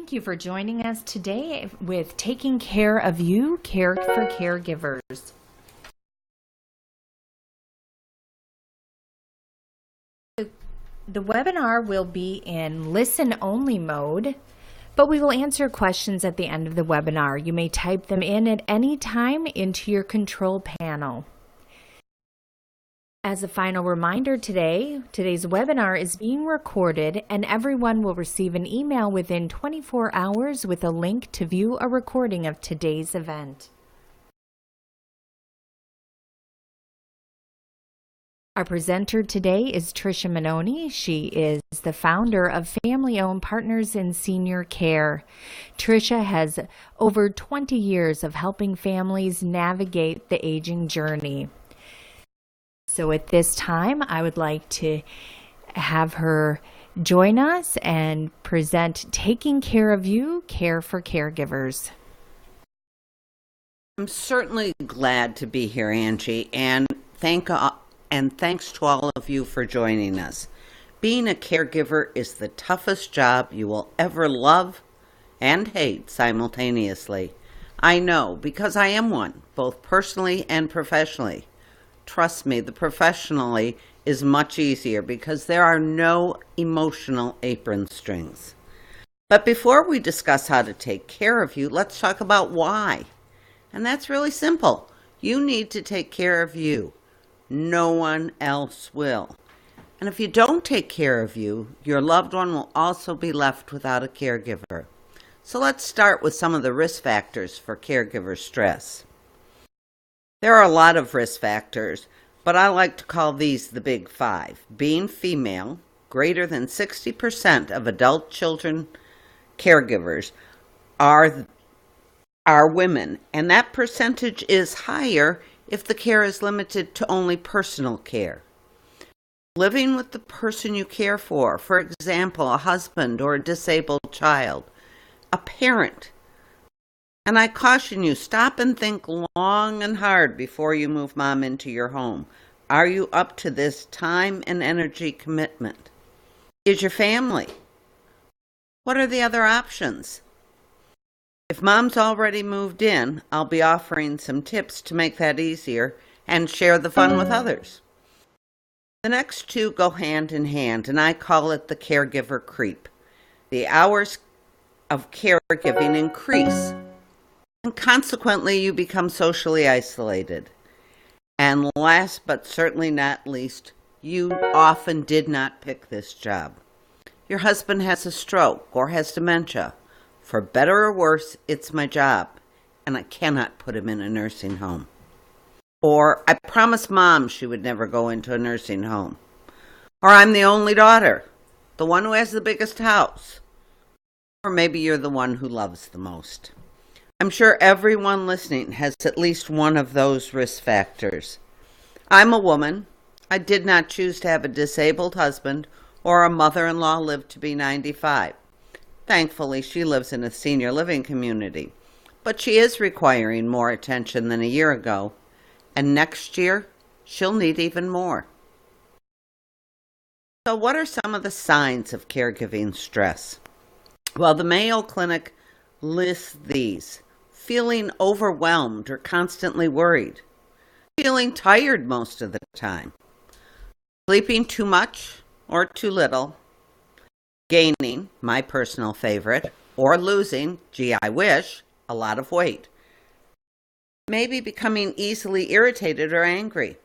Thank you for joining us today with Taking Care of You, Care for Caregivers. The webinar will be in listen-only mode, but we will answer questions at the end of the webinar. You may type them in at any time into your control panel. As a final reminder today's webinar is being recorded and everyone will receive an email within 24 hours with a link to view a recording of today's event. Our presenter today is Trisha Menoni. She is the founder of Family-Owned Partners in Senior Care. Trisha has over 20 years of helping families navigate the aging journey. So at this time, I would like to have her join us and present Taking Care of You, Care for Caregivers. I'm certainly glad to be here, Angie, and thanks to all of you for joining us. Being a caregiver is the toughest job you will ever love and hate simultaneously. I know, because I am one, both personally and professionally. Trust me, the professionally is much easier because there are no emotional apron strings. But before we discuss how to take care of you, let's talk about why. And that's really simple. You need to take care of you. No one else will. And if you don't take care of you, your loved one will also be left without a caregiver. So let's start with some of the risk factors for caregiver stress. There are a lot of risk factors, but I like to call these the big five. Being female, greater than 60% of adult children caregivers are women, and that percentage is higher if the care is limited to only personal care. Living with the person you care for example, a husband or a disabled child, a parent. And I caution you, stop and think long and hard before you move mom into your home. Are you up to this time and energy commitment? Is your family? What are the other options? If mom's already moved in, I'll be offering some tips to make that easier and share the fun with others. The next two go hand in hand, and I call it the caregiver creep. The hours of caregiving increase, and consequently you become socially isolated. And last but certainly not least, you often did not pick this job. Your husband has a stroke or has dementia. For better or worse, it's my job, and I cannot put him in a nursing home. Or I promised mom she would never go into a nursing home. Or I'm the only daughter, the one who has the biggest house. Or maybe you're the one who loves the most. I'm sure everyone listening has at least one of those risk factors. I'm a woman. I did not choose to have a disabled husband or a mother-in-law live to be 95. Thankfully, she lives in a senior living community, but she is requiring more attention than a year ago, and next year, she'll need even more. So what are some of the signs of caregiving stress? Well, the Mayo Clinic lists these: feeling overwhelmed or constantly worried, feeling tired most of the time, sleeping too much or too little, gaining, my personal favorite, or losing, gee, I wish, a lot of weight, maybe becoming easily irritated or angry,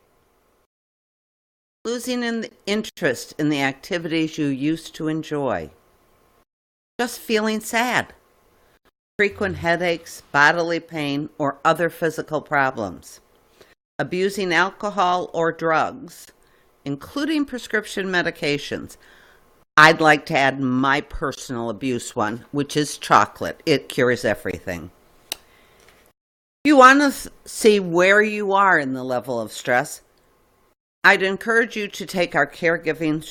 losing interest in the activities you used to enjoy, just feeling sad, frequent headaches, bodily pain, or other physical problems, abusing alcohol or drugs, including prescription medications. I'd like to add my personal abuse one, which is chocolate. It cures everything. If you want to see where you are in the level of stress, I'd encourage you to take our caregiving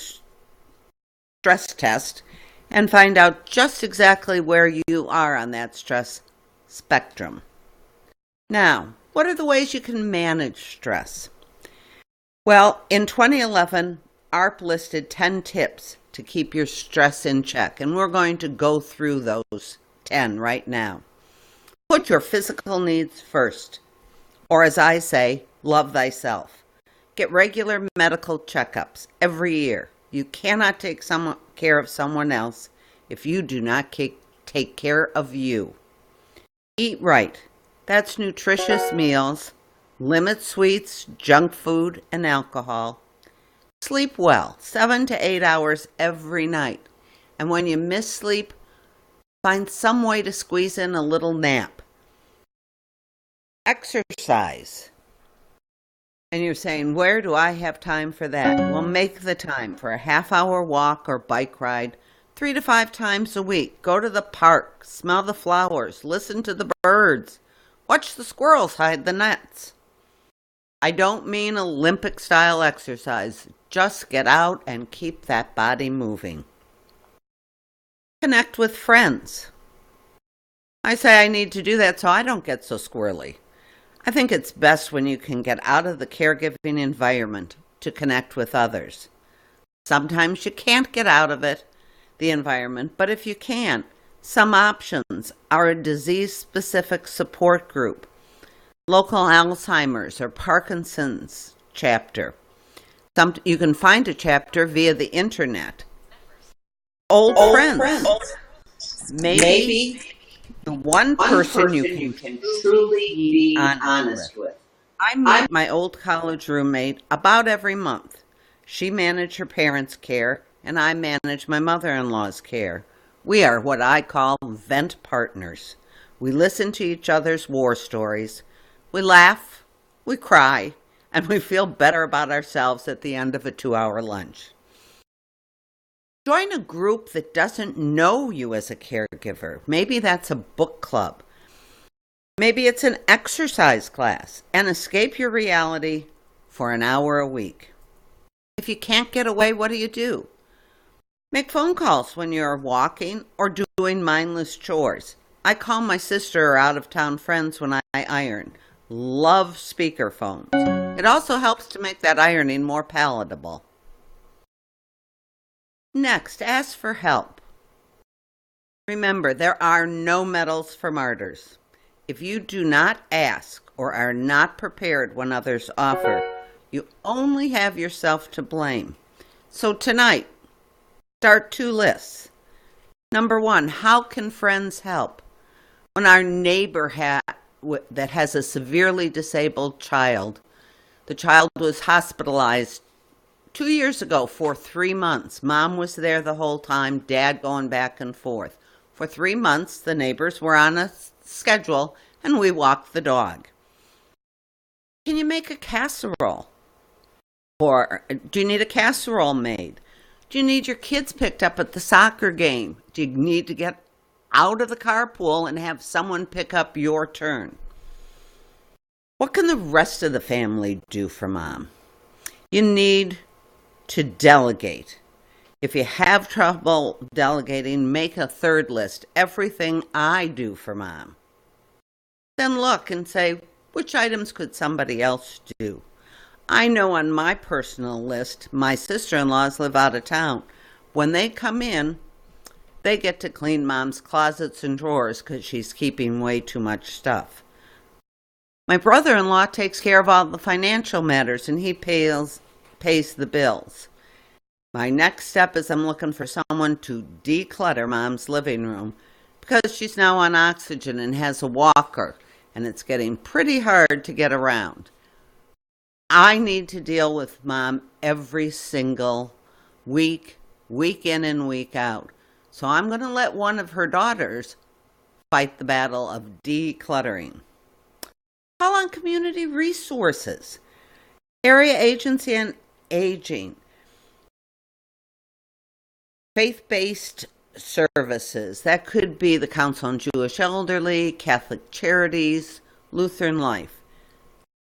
stress test and find out just exactly where you are on that stress spectrum. Now, what are the ways you can manage stress? Well, in 2011, ARP listed 10 tips to keep your stress in check, and we're going to go through those 10 right now. Put your physical needs first, or as I say, love thyself. Get regular medical checkups every year. You cannot take care of someone else if you do not take care of you. Eat right. That's nutritious meals. Limit sweets, junk food, and alcohol. Sleep well, 7 to 8 hours every night. And when you miss sleep, find some way to squeeze in a little nap. Exercise. And you're saying, where do I have time for that? Well, make the time for a half-hour walk or bike ride 3 to 5 times a week. Go to the park, smell the flowers, listen to the birds, watch the squirrels hide the nuts. I don't mean Olympic-style exercise. Just get out and keep that body moving. Connect with friends. I say I need to do that so I don't get so squirrely. I think it's best when you can get out of the caregiving environment to connect with others. Sometimes you can't get out of the environment, but if you can, some options are a disease-specific support group, local Alzheimer's or Parkinson's chapter. You can find a chapter via the internet. Old friends. Maybe the one person you can truly be honest with. I meet my old college roommate about every month. She managed her parents' care, and I manage my mother-in-law's care. We are what I call vent partners. We listen to each other's war stories. We laugh, we cry, and we feel better about ourselves at the end of a 2-hour lunch. Join a group that doesn't know you as a caregiver. Maybe that's a book club. Maybe it's an exercise class, and escape your reality for an hour a week. If you can't get away, what do? Make phone calls when you're walking or doing mindless chores. I call my sister or out-of-town friends when I iron. Love speakerphones. It also helps to make that ironing more palatable. Next, ask for help. Remember, there are no medals for martyrs. If you do not ask or are not prepared when others offer, you only have yourself to blame. So tonight, start 2 lists. Number 1, how can friends help? When our neighbor that has a severely disabled child, the child was hospitalized 2 years ago for 3 months. Mom was there the whole time, Dad going back and forth. For 3 months, the neighbors were on a schedule, and we walked the dog. Can you make a casserole? Or do you need a casserole made? Do you need your kids picked up at the soccer game? Do you need to get out of the carpool and have someone pick up your turn? What can the rest of the family do for Mom? You need to delegate. If you have trouble delegating, make a 3rd list. Everything I do for Mom. Then look and say, which items could somebody else do? I know on my personal list, my sister-in-laws live out of town. When they come in, they get to clean Mom's closets and drawers because she's keeping way too much stuff. My brother-in-law takes care of all the financial matters, and he pays the bills. My next step is I'm looking for someone to declutter Mom's living room because she's now on oxygen and has a walker, and it's getting pretty hard to get around. I need to deal with Mom every single week, week in and week out. So I'm going to let one of her daughters fight the battle of decluttering. Call on community resources, area agency on aging, faith-based services. That could be the Council on Jewish Elderly, Catholic Charities, Lutheran Life.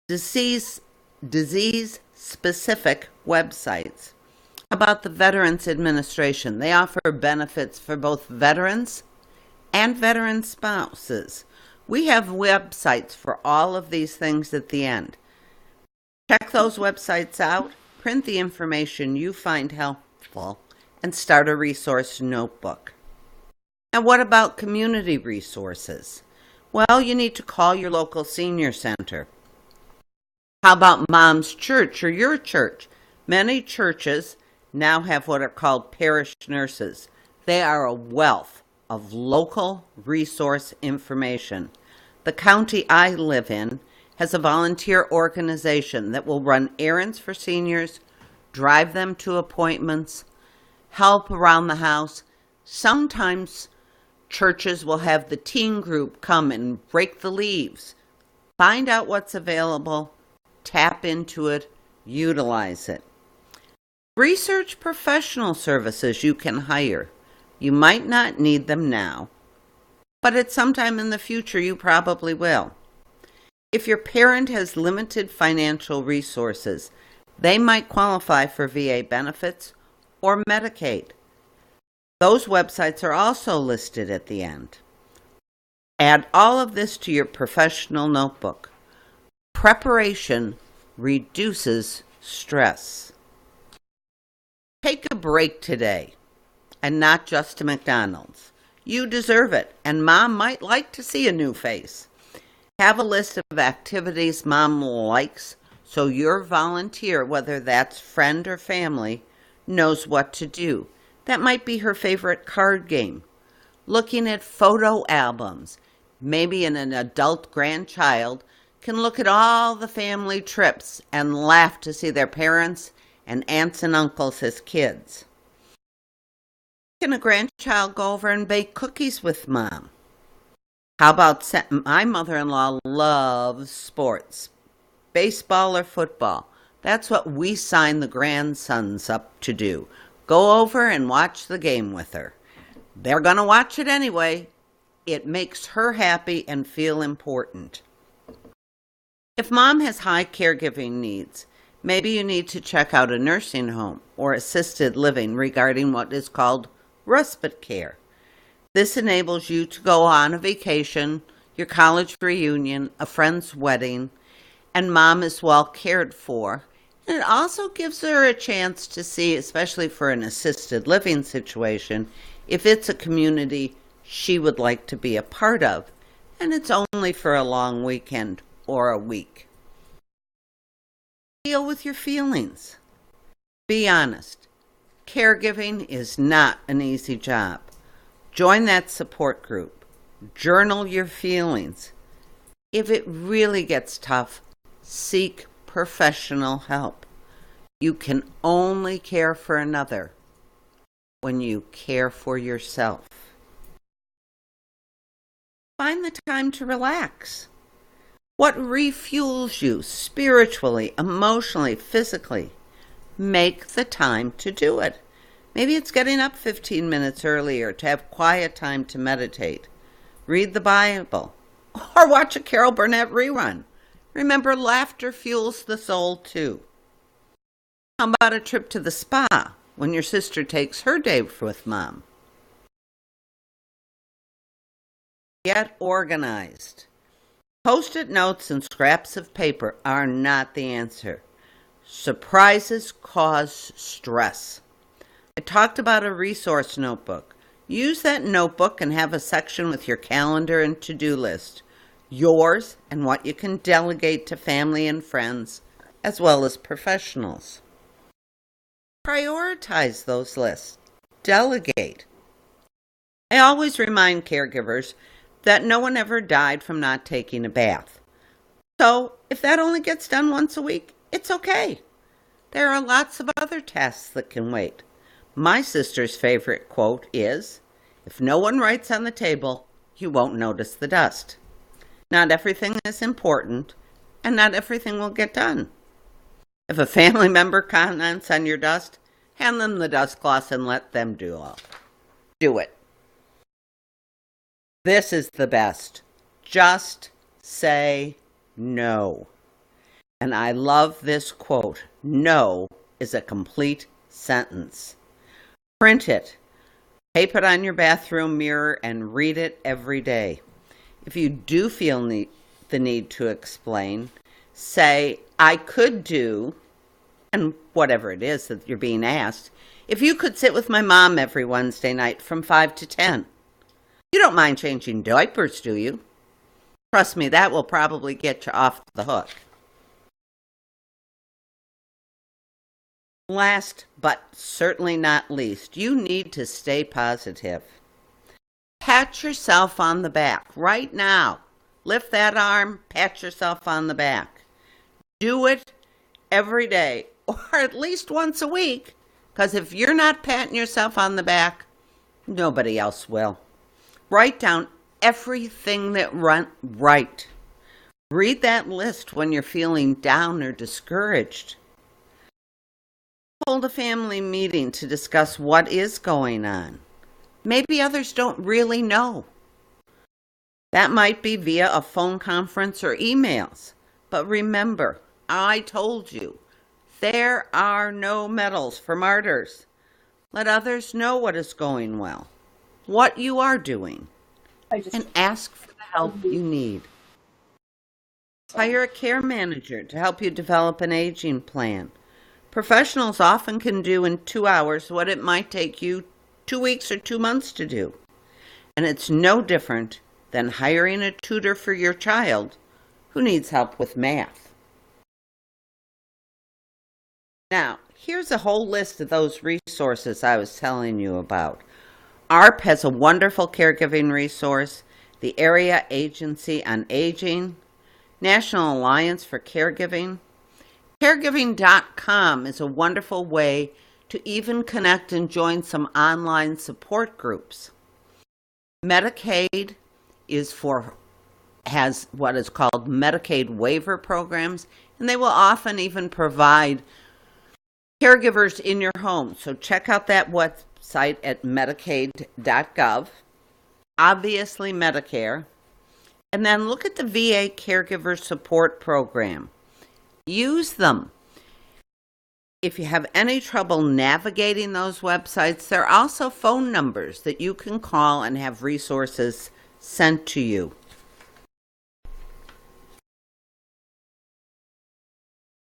Disease-specific websites about the Veterans Administration. They offer benefits for both veterans and veteran spouses. We have websites for all of these things at the end. Check those websites out. print the information you find helpful and start a resource notebook. Now, what about community resources? Well, you need to call your local senior center. How about Mom's Church or your church? Many churches now have what are called parish nurses. They are a wealth of local resource information. The county I live in has a volunteer organization that will run errands for seniors, drive them to appointments, help around the house. Sometimes churches will have the teen group come and rake the leaves, find out what's available, tap into it, utilize it. Research professional services you can hire. You might not need them now, but at some time in the future you probably will. If your parent has limited financial resources, they might qualify for VA benefits or Medicaid. Those websites are also listed at the end. Add all of this to your professional notebook. Preparation reduces stress. Take a break today, and not just to McDonald's. You deserve it, and Mom might like to see a new face. Have a list of activities Mom likes so your volunteer, whether that's friend or family, knows what to do. That might be her favorite card game. Looking at photo albums. Maybe an adult grandchild can look at all the family trips and laugh to see their parents and aunts and uncles as kids. Can a grandchild go over and bake cookies with Mom? How about my mother-in-law loves sports, baseball or football. That's what we sign the grandsons up to do. Go over and watch the game with her. They're going to watch it anyway. It makes her happy and feel important. If Mom has high caregiving needs, maybe you need to check out a nursing home or assisted living regarding what is called respite care. This enables you to go on a vacation, your college reunion, a friend's wedding, and Mom is well cared for. And it also gives her a chance to see, especially for an assisted living situation, if it's a community she would like to be a part of, and it's only for a long weekend or a week. Deal with your feelings. Be honest. Caregiving is not an easy job. Join that support group. Journal your feelings. If it really gets tough, seek professional help. You can only care for another when you care for yourself. Find the time to relax. What refuels you spiritually, emotionally, physically? Make the time to do it. Maybe it's getting up 15 minutes earlier to have quiet time to meditate, read the Bible, or watch a Carol Burnett rerun. Remember, laughter fuels the soul too. How about a trip to the spa when your sister takes her day with Mom? Get organized. Post-it notes and scraps of paper are not the answer. Surprises cause stress. I talked about a resource notebook. Use that notebook and have a section with your calendar and to-do list, yours and what you can delegate to family and friends, as well as professionals. Prioritize those lists. Delegate. I always remind caregivers that no one ever died from not taking a bath. So if that only gets done once a week, it's okay. There are lots of other tasks that can wait. My sister's favorite quote is, "If no one writes on the table, you won't notice the dust." Not everything is important, and not everything will get done. If a family member comments on your dust, hand them the dust cloth and let them do it. This is the best. Just say no. And I love this quote. No is a complete sentence. Print it. Tape it on your bathroom mirror and read it every day. If you do feel the need to explain, say, "I could do," and whatever it is that you're being asked, if you could sit with my mom every Wednesday night from 5 to 10. You don't mind changing diapers, do you? Trust me, that will probably get you off the hook. Last but certainly not least, you need to stay positive. Pat yourself on the back right now. Lift that arm, pat yourself on the back. Do it every day, or at least once a week, because if you're not patting yourself on the back, nobody else will. Write down everything that went right. Read that list when you're feeling down or discouraged. Hold a family meeting to discuss what is going on. Maybe others don't really know. That might be via a phone conference or emails. But remember, I told you, there are no medals for martyrs. Let others know what is going well, what you are doing, and ask for the help you need. Hire a care manager to help you develop an aging plan. Professionals often can do in 2 hours what it might take you 2 weeks or 2 months to do. And it's no different than hiring a tutor for your child who needs help with math. Now, here's a whole list of those resources I was telling you about. ARP has a wonderful caregiving resource, the Area Agency on Aging, National Alliance for Caregiving. Caregiving.com is a wonderful way to even connect and join some online support groups. Medicaid has what is called Medicaid waiver programs, and they will often even provide caregivers in your home. So check out that website at medicaid.gov. Obviously Medicare. And then look at the VA Caregiver Support Program. Use them. If you have any trouble navigating those websites, there are also phone numbers that you can call and have resources sent to you.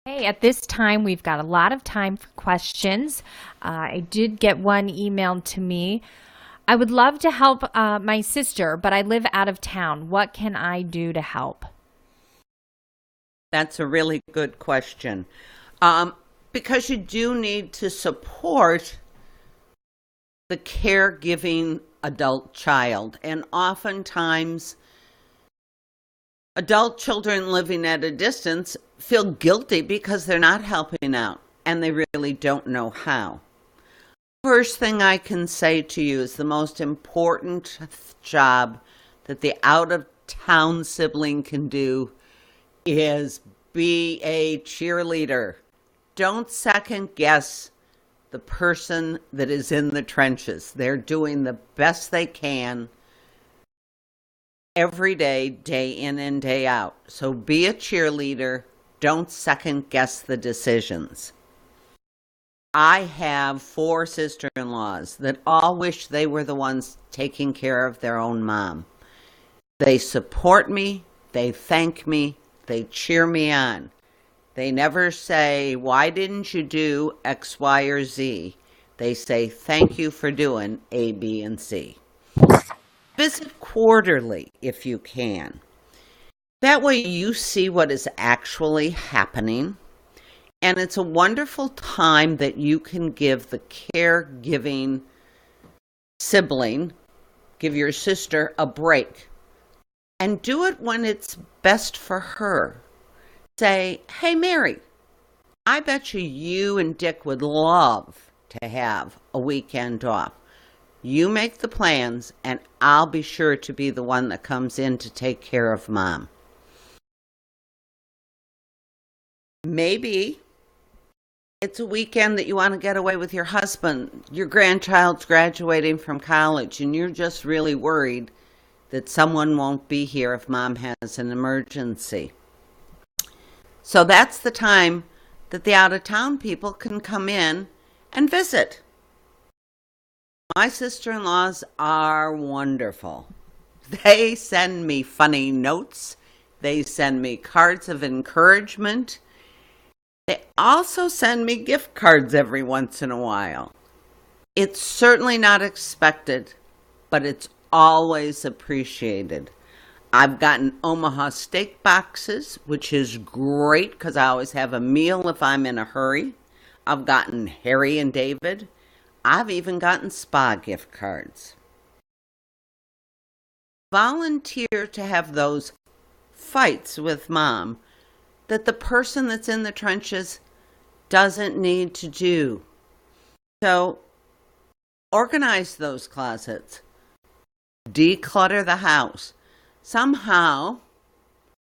Hey, at this time, we've got a lot of time for questions. I did get one emailed to me. I would love to help my sister, but I live out of town. What can I do to help? That's a really good question. Because you do need to support the caregiving adult child. And oftentimes, adult children living at a distance feel guilty because they're not helping out and they really don't know how. First thing I can say to you is the most important job that the out-of-town sibling can do is be a cheerleader. Don't second guess the person that is in the trenches. They're doing the best they can every day, day in and day out. So be a cheerleader. Don't second guess the decisions. I have 4 sister-in-laws that all wish they were the ones taking care of their own mom. They support me, they thank me, they cheer me on. They never say, why didn't you do X, Y, or Z? They say, thank you for doing A, B, and C. Visit quarterly if you can. That way you see what is actually happening. And it's a wonderful time that you can give the caregiving sibling, give your sister a break. And do it when it's best for her. Say, hey, Mary, I bet you and Dick would love to have a weekend off. You make the plans, and I'll be sure to be the one that comes in to take care of Mom. Maybe it's a weekend that you want to get away with your husband. Your grandchild's graduating from college, and you're just really worried that someone won't be here if Mom has an emergency. So that's the time that the out-of-town people can come in and visit. My sister-in-laws are wonderful. They send me funny notes. They send me cards of encouragement. They also send me gift cards every once in a while. It's certainly not expected, but it's always appreciated. I've gotten Omaha steak boxes, which is great because I always have a meal if I'm in a hurry. I've gotten Harry and David. I've even gotten spa gift cards. Volunteer to have those fights with mom that the person that's in the trenches doesn't need to do. So organize those closets. Declutter the house. Somehow,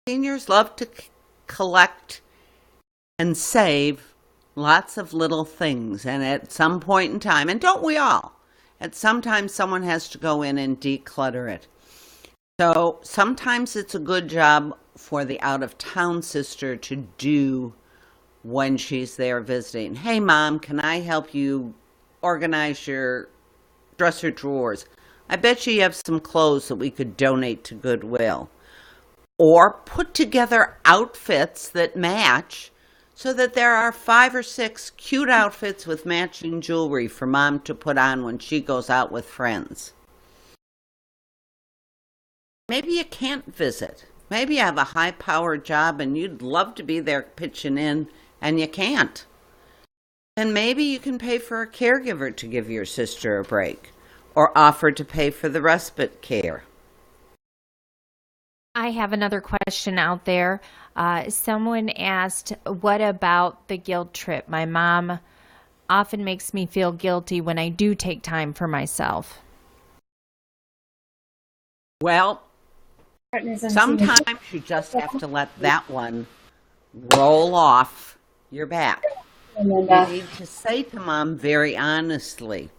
seniors love to collect and save lots of little things. And at some point in time, and don't we all? At some time, someone has to go in and declutter it. So sometimes it's a good job for the out-of-town sister to do when she's there visiting. Hey, Mom, can I help you organize your dresser drawers? I bet you have some clothes that we could donate to Goodwill. Or put together outfits that match so that there are 5 or 6 cute outfits with matching jewelry for Mom to put on when she goes out with friends. Maybe you can't visit. Maybe you have a high-powered job and you'd love to be there pitching in and you can't. Then maybe you can pay for a caregiver to give your sister a break or offer to pay for the respite care. I have another question out there. Someone asked, what about the guilt trip? My mom often makes me feel guilty when I do take time for myself. Well, sometimes you just have to let that one roll off your back. You need to say to Mom very honestly,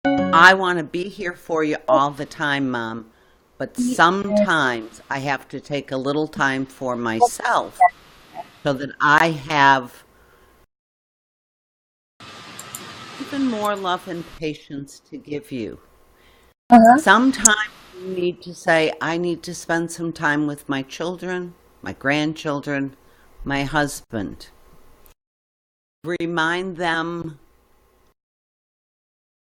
I want to be here for you all the time, Mom, but sometimes I have to take a little time for myself so that I have even more love and patience to give you. Sometimes you need to say, I need to spend some time with my children, my grandchildren, my husband. Remind them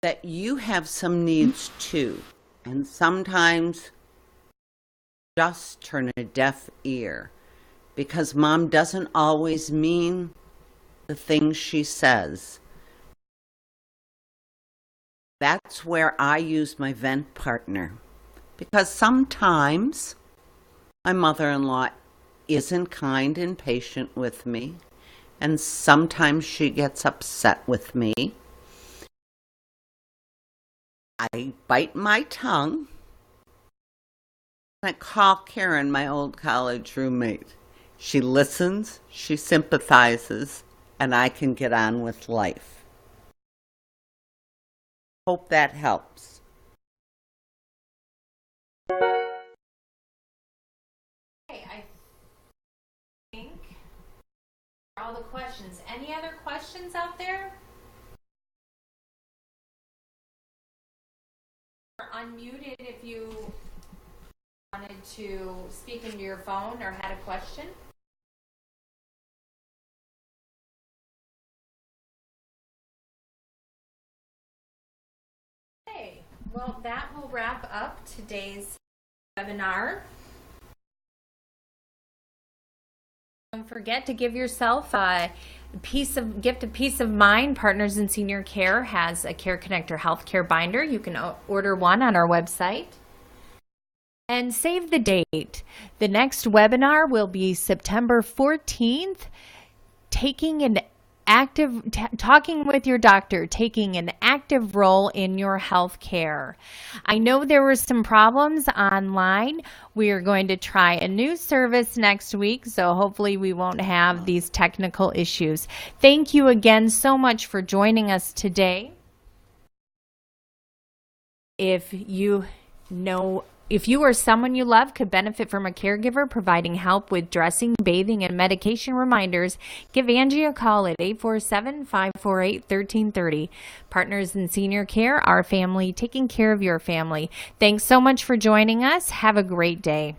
that you have some needs too. And sometimes just turn a deaf ear because Mom doesn't always mean the things she says. That's where I use my vent partner, because sometimes my mother-in-law isn't kind and patient with me, and sometimes she gets upset with me. I bite my tongue. I call Karen, my old college roommate. She listens, she sympathizes, and I can get on with life. Hope that helps. Okay, I think all the questions. Any other questions out there? You're unmuted if you wanted to speak into your phone or had a question. Okay, well, that will wrap up today's webinar. Don't forget to give yourself a gift of peace of mind. Partners in Senior Care has a Care Connector healthcare binder. You can order one on our website. And save the date. The next webinar will be September 14th, talking with your doctor, taking an active role in your health care. I know there were some problems online. We are going to try a new service next week, so hopefully we won't have these technical issues. Thank you again so much for joining us today. If you or someone you love could benefit from a caregiver providing help with dressing, bathing, and medication reminders, give Angie a call at 847-548-1330. Partners in Senior Care, our family taking care of your family. Thanks so much for joining us. Have a great day.